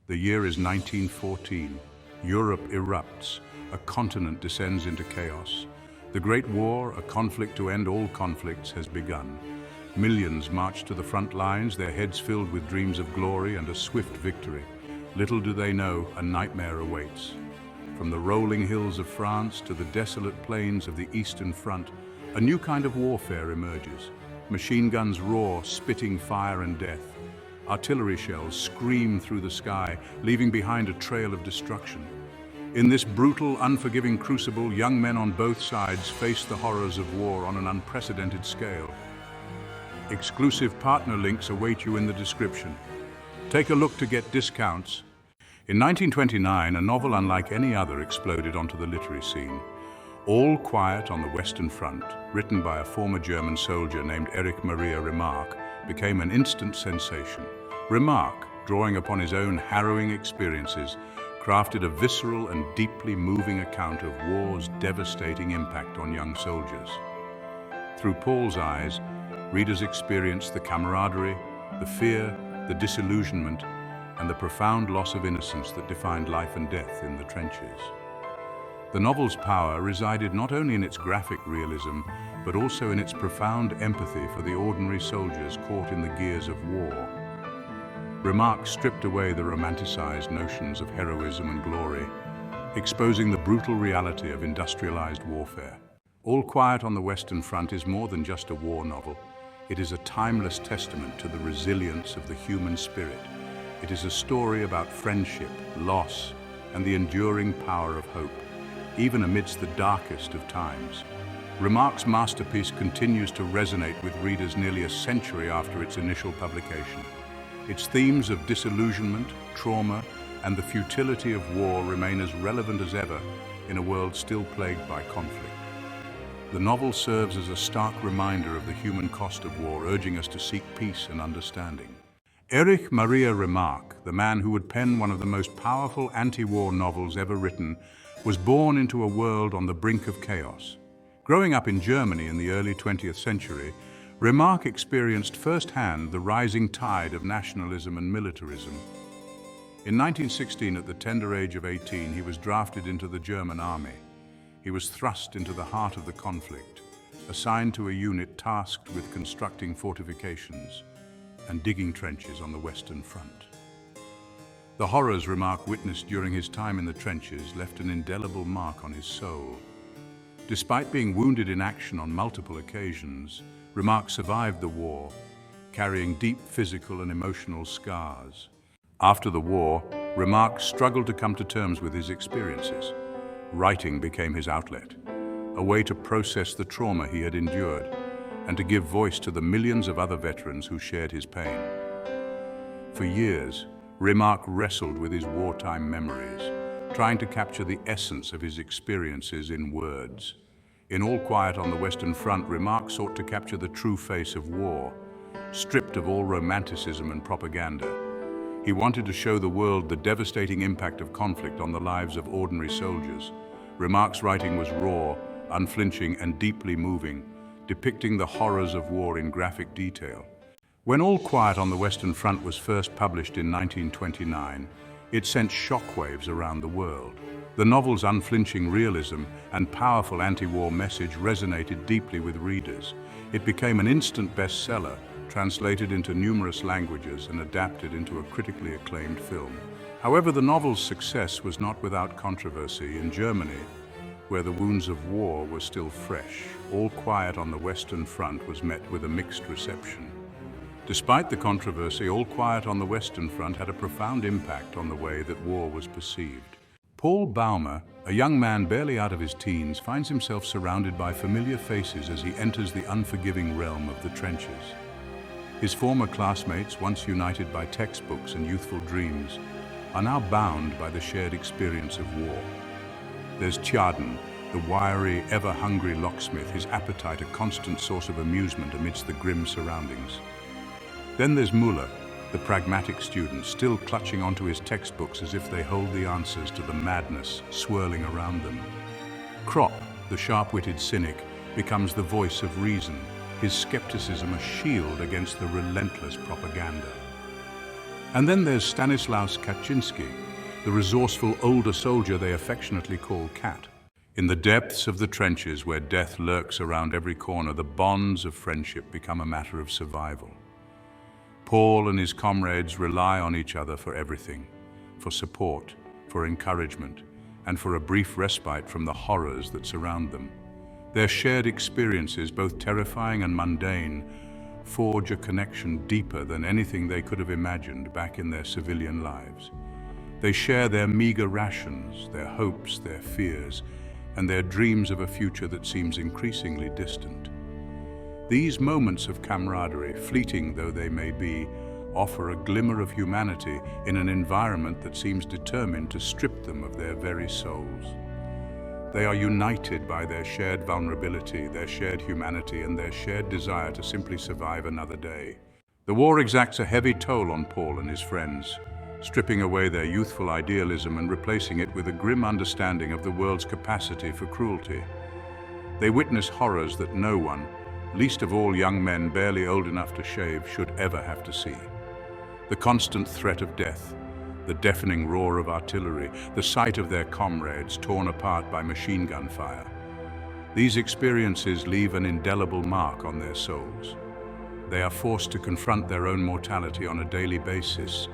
The year is 1914. Europe erupts. A continent descends into chaos. The Great War, a conflict to end all conflicts, has begun. Millions march to the front lines, their heads filled with dreams of glory and a swift victory. Little do they know, a nightmare awaits. From the rolling hills of France to the desolate plains of the Eastern Front, a new kind of warfare emerges. Machine guns roar, spitting fire and death. Artillery shells scream through the sky, leaving behind a trail of destruction. In this brutal, unforgiving crucible, young men on both sides face the horrors of war on an unprecedented scale. Exclusive partner links await you in the description. Take a look to get discounts. In 1929, a novel unlike any other exploded onto the literary scene. All Quiet on the Western Front, written by a former German soldier named Erich Maria Remarque, became an instant sensation. Remarque, drawing upon his own harrowing experiences, crafted a visceral and deeply moving account of war's devastating impact on young soldiers. Through Paul's eyes, readers experienced the camaraderie, the fear, the disillusionment, and the profound loss of innocence that defined life and death in the trenches. The novel's power resided not only in its graphic realism, but also in its profound empathy for the ordinary soldiers caught in the gears of war. Remarque stripped away the romanticized notions of heroism and glory, exposing the brutal reality of industrialized warfare. All Quiet on the Western Front is more than just a war novel. It is a timeless testament to the resilience of the human spirit. It is a story about friendship, loss, and the enduring power of hope, even amidst the darkest of times. Remarque's masterpiece continues to resonate with readers nearly a century after its initial publication. Its themes of disillusionment, trauma, and the futility of war remain as relevant as ever in a world still plagued by conflict. The novel serves as a stark reminder of the human cost of war, urging us to seek peace and understanding. Erich Maria Remarque, the man who would pen one of the most powerful anti-war novels ever written, was born into a world on the brink of chaos. Growing up in Germany in the early 20th century, Remarque experienced firsthand the rising tide of nationalism and militarism. In 1916, at the tender age of 18, he was drafted into the German army. He was thrust into the heart of the conflict, assigned to a unit tasked with constructing fortifications and digging trenches on the Western Front. The horrors Remarque witnessed during his time in the trenches left an indelible mark on his soul. Despite being wounded in action on multiple occasions, Remarque survived the war, carrying deep physical and emotional scars. After the war, Remarque struggled to come to terms with his experiences. Writing became his outlet, a way to process the trauma he had endured and to give voice to the millions of other veterans who shared his pain. For years, Remarque wrestled with his wartime memories, trying to capture the essence of his experiences in words. In All Quiet on the Western Front, Remarque sought to capture the true face of war, stripped of all romanticism and propaganda. He wanted to show the world the devastating impact of conflict on the lives of ordinary soldiers. Remarque's writing was raw, unflinching, and deeply moving, depicting the horrors of war in graphic detail. When All Quiet on the Western Front was first published in 1929, it sent shockwaves around the world. The novel's unflinching realism and powerful anti-war message resonated deeply with readers. It became an instant bestseller, translated into numerous languages and adapted into a critically acclaimed film. However, the novel's success was not without controversy. In Germany, where the wounds of war were still fresh, All Quiet on the Western Front was met with a mixed reception. Despite the controversy, All Quiet on the Western Front had a profound impact on the way that war was perceived. Paul Baumer, a young man barely out of his teens, finds himself surrounded by familiar faces as he enters the unforgiving realm of the trenches. His former classmates, once united by textbooks and youthful dreams, are now bound by the shared experience of war. There's Tjaden, the wiry, ever-hungry locksmith, his appetite a constant source of amusement amidst the grim surroundings. Then there's Muller, the pragmatic student, still clutching onto his textbooks as if they hold the answers to the madness swirling around them. Kropp, the sharp-witted cynic, becomes the voice of reason, his skepticism a shield against the relentless propaganda. And then there's Stanislaus Kaczynski, the resourceful older soldier they affectionately call Kat. In the depths of the trenches where death lurks around every corner, the bonds of friendship become a matter of survival. Paul and his comrades rely on each other for everything, for support, for encouragement, and for a brief respite from the horrors that surround them. Their shared experiences, both terrifying and mundane, forge a connection deeper than anything they could have imagined back in their civilian lives. They share their meager rations, their hopes, their fears, and their dreams of a future that seems increasingly distant. These moments of camaraderie, fleeting though they may be, offer a glimmer of humanity in an environment that seems determined to strip them of their very souls. They are united by their shared vulnerability, their shared humanity, and their shared desire to simply survive another day. The war exacts a heavy toll on Paul and his friends, stripping away their youthful idealism and replacing it with a grim understanding of the world's capacity for cruelty. They witness horrors that no one, least of all young men barely old enough to shave, should ever have to see. The constant threat of death, the deafening roar of artillery, the sight of their comrades torn apart by machine gun fire. These experiences leave an indelible mark on their souls. They are forced to confront their own mortality on a daily basis,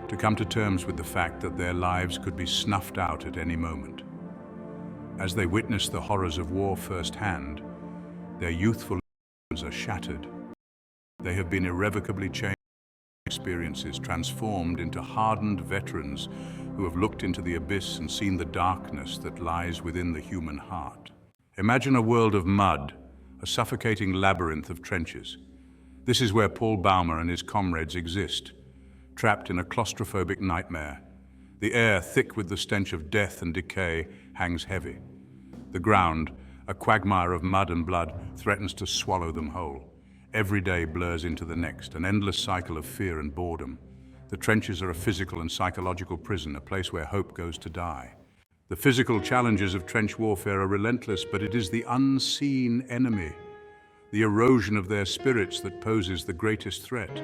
to come to terms with the fact that their lives could be snuffed out at any moment. As they witness the horrors of war firsthand, their youthful lives are shattered. They have been irrevocably changed. Experiences transformed into hardened veterans who have looked into the abyss and seen the darkness that lies within the human heart. Imagine a world of mud, a suffocating labyrinth of trenches. This is where Paul Baumer and his comrades exist, trapped in a claustrophobic nightmare. The air, thick with the stench of death and decay, hangs heavy. The ground, a quagmire of mud and blood, threatens to swallow them whole. Every day blurs into the next, an endless cycle of fear and boredom. The trenches are a physical and psychological prison, a place where hope goes to die. The physical challenges of trench warfare are relentless, but it is the unseen enemy, the erosion of their spirits, that poses the greatest threat.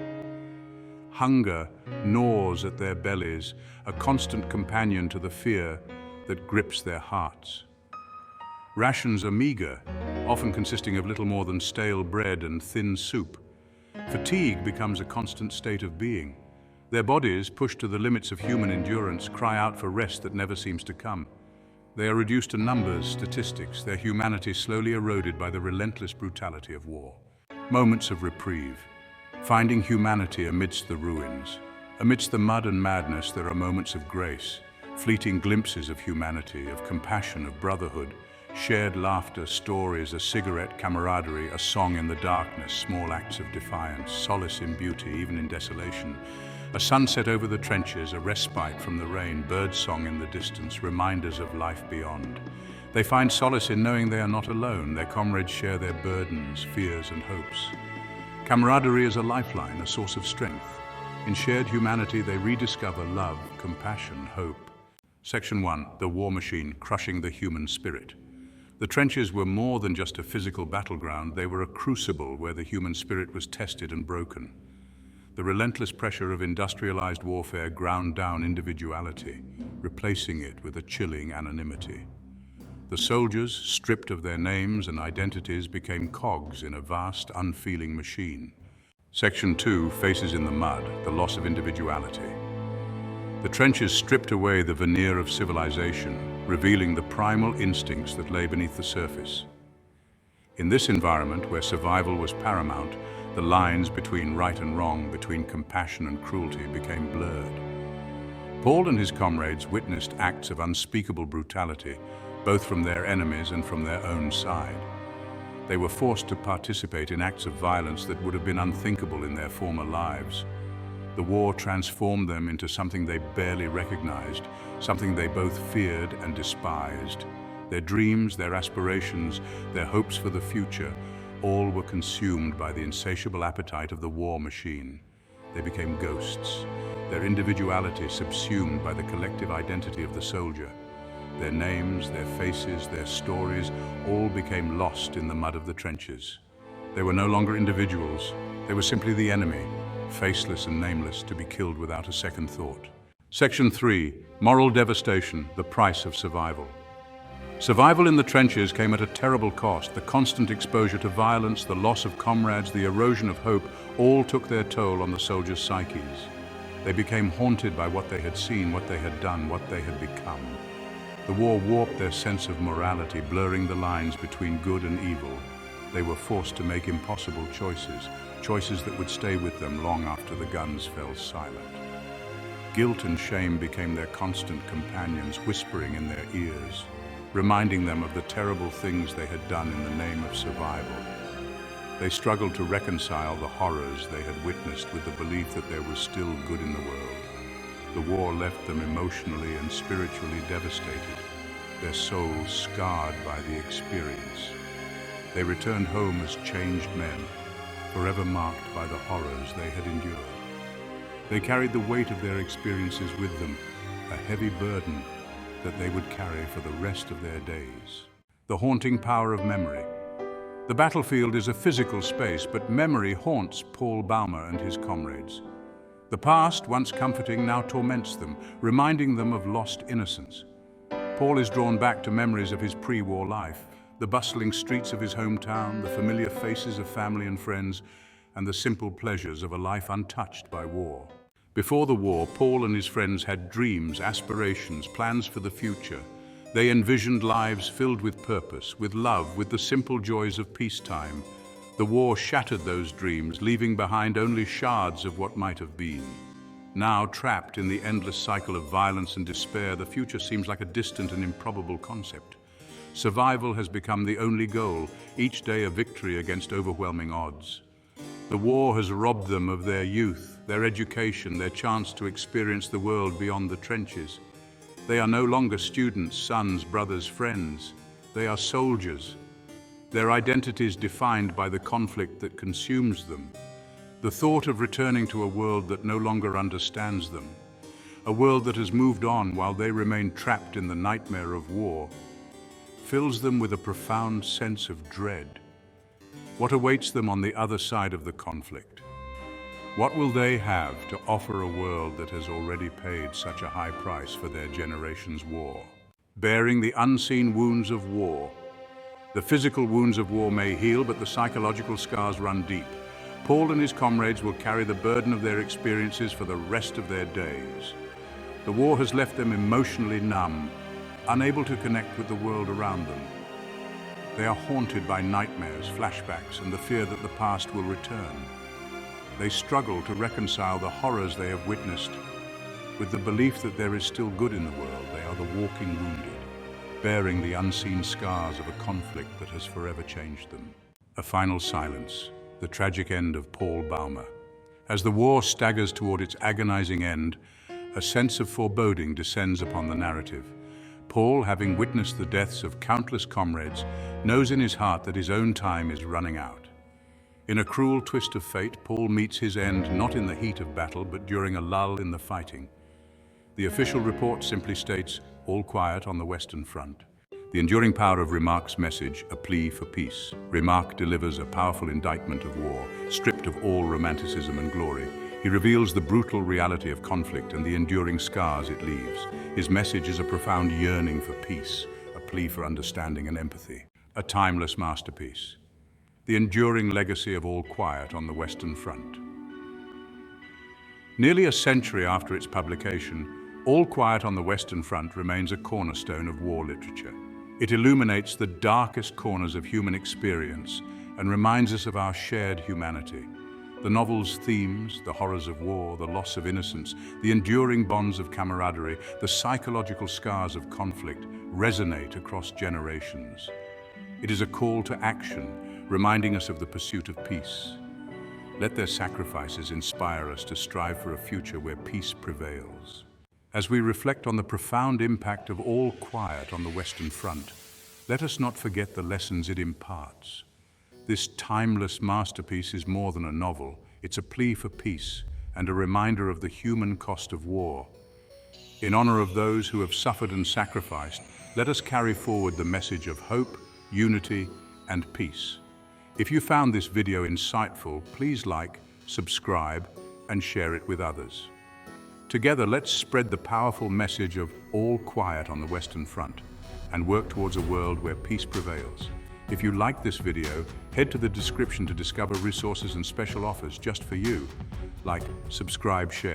Hunger gnaws at their bellies, a constant companion to the fear that grips their hearts. Rations are meager, often consisting of little more than stale bread and thin soup. Fatigue becomes a constant state of being. Their bodies, pushed to the limits of human endurance, cry out for rest that never seems to come. They are reduced to numbers, statistics, their humanity slowly eroded by the relentless brutality of war. Moments of reprieve. Finding humanity amidst the ruins. Amidst the mud and madness, there are moments of grace, fleeting glimpses of humanity, of compassion, of brotherhood. Shared laughter, stories, a cigarette, camaraderie, a song in the darkness, small acts of defiance, solace in beauty, even in desolation. A sunset over the trenches, a respite from the rain, birdsong in the distance, reminders of life beyond. They find solace in knowing they are not alone. Their comrades share their burdens, fears, and hopes. Camaraderie is a lifeline, a source of strength. In shared humanity, they rediscover love, compassion, hope. Section 1. The War Machine, Crushing the Human Spirit. The trenches were more than just a physical battleground. They were a crucible where the human spirit was tested and broken. The relentless pressure of industrialized warfare ground down individuality, replacing it with a chilling anonymity. The soldiers, stripped of their names and identities, became cogs in a vast, unfeeling machine. Section 2, Faces in the Mud, the Loss of Individuality. The trenches stripped away the veneer of civilization, revealing the primal instincts that lay beneath the surface. In this environment, where survival was paramount, the lines between right and wrong, between compassion and cruelty, became blurred. Paul and his comrades witnessed acts of unspeakable brutality, both from their enemies and from their own side. They were forced to participate in acts of violence that would have been unthinkable in their former lives. The war transformed them into something they barely recognized, something they both feared and despised. Their dreams, their aspirations, their hopes for the future, all were consumed by the insatiable appetite of the war machine. They became ghosts, their individuality subsumed by the collective identity of the soldier. Their names, their faces, their stories, all became lost in the mud of the trenches. They were no longer individuals. They were simply the enemy, faceless and nameless, to be killed without a second thought. Section 3. Moral devastation, the price of survival. Survival in the trenches came at a terrible cost. The constant exposure to violence, the loss of comrades, the erosion of hope, all took their toll on the soldiers' psyches. They became haunted by what they had seen, what they had done, what they had become. The war warped their sense of morality, blurring the lines between good and evil. They were forced to make impossible choices that would stay with them long after the guns fell silent. Guilt and shame became their constant companions, whispering in their ears, reminding them of the terrible things they had done in the name of survival. They struggled to reconcile the horrors they had witnessed with the belief that there was still good in the world. The war left them emotionally and spiritually devastated, their souls scarred by the experience. They returned home as changed men, forever marked by the horrors they had endured. They carried the weight of their experiences with them, a heavy burden that they would carry for the rest of their days. The haunting power of memory. The battlefield is a physical space, but memory haunts Paul Baumer and his comrades. The past, once comforting, now torments them, reminding them of lost innocence. Paul is drawn back to memories of his pre-war life, the bustling streets of his hometown, the familiar faces of family and friends, and the simple pleasures of a life untouched by war. Before the war, Paul and his friends had dreams, aspirations, plans for the future. They envisioned lives filled with purpose, with love, with the simple joys of peacetime. The war shattered those dreams, leaving behind only shards of what might have been. Now, trapped in the endless cycle of violence and despair, the future seems like a distant and improbable concept. Survival has become the only goal, each day a victory against overwhelming odds. The war has robbed them of their youth, their education, their chance to experience the world beyond the trenches. They are no longer students, sons, brothers, friends. They are soldiers. Their identities defined by the conflict that consumes them. The thought of returning to a world that no longer understands them, a world that has moved on while they remain trapped in the nightmare of war, fills them with a profound sense of dread. What awaits them on the other side of the conflict? What will they have to offer a world that has already paid such a high price for their generation's war? Bearing the unseen wounds of war. The physical wounds of war may heal, but the psychological scars run deep. Paul and his comrades will carry the burden of their experiences for the rest of their days. The war has left them emotionally numb, unable to connect with the world around them. They are haunted by nightmares, flashbacks, and the fear that the past will return. They struggle to reconcile the horrors they have witnessed with the belief that there is still good in the world. They are the walking wounded, bearing the unseen scars of a conflict that has forever changed them. A final silence, the tragic end of Paul Baumer. As the war staggers toward its agonizing end, a sense of foreboding descends upon the narrative. Paul, having witnessed the deaths of countless comrades, knows in his heart that his own time is running out. In a cruel twist of fate, Paul meets his end not in the heat of battle, but during a lull in the fighting. The official report simply states, "All quiet on the Western Front." The enduring power of Remarque's message, a plea for peace. Remarque delivers a powerful indictment of war, stripped of all romanticism and glory. He reveals the brutal reality of conflict and the enduring scars it leaves. His message is a profound yearning for peace, a plea for understanding and empathy. A timeless masterpiece. The enduring legacy of All Quiet on the Western Front. Nearly a century after its publication, All Quiet on the Western Front remains a cornerstone of war literature. It illuminates the darkest corners of human experience and reminds us of our shared humanity. The novel's themes, the horrors of war, the loss of innocence, the enduring bonds of camaraderie, the psychological scars of conflict resonate across generations. It is a call to action, reminding us of the pursuit of peace. Let their sacrifices inspire us to strive for a future where peace prevails. As we reflect on the profound impact of All Quiet on the Western Front, let us not forget the lessons it imparts. This timeless masterpiece is more than a novel. It's a plea for peace and a reminder of the human cost of war. In honor of those who have suffered and sacrificed, let us carry forward the message of hope, unity, and peace. If you found this video insightful, please like, subscribe, and share it with others. Together, let's spread the powerful message of all quiet on the Western Front and work towards a world where peace prevails. If you like this video, head to the description to discover resources and special offers just for you, like subscribe, share.